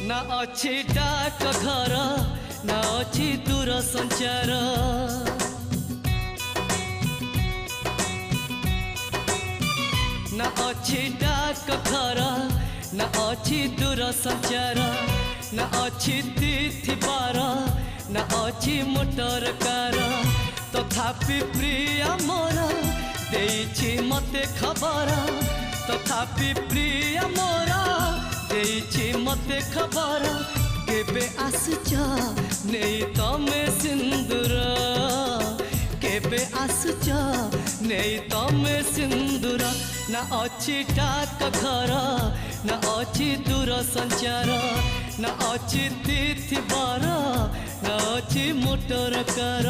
ना अच्छी डाक घर ना अच्छी दूर संचार ना अच्छी डाक घर ना अच्छी दूर संचार ना अच्छी तिथि बार ना अच्छी मोटर कार तथापि प्रिय मोर देइछि मते खबर तथापि प्रिय मोर देइछि मते खबर केबे आसुच नहीं तमे सिंदूर केबे आसुच नहीं तमे सिंदूर ना अच्छी डाक घर ना अच्छी दूर संचार ना अच्छी तिथि बार ना अच्छी मोटर कार।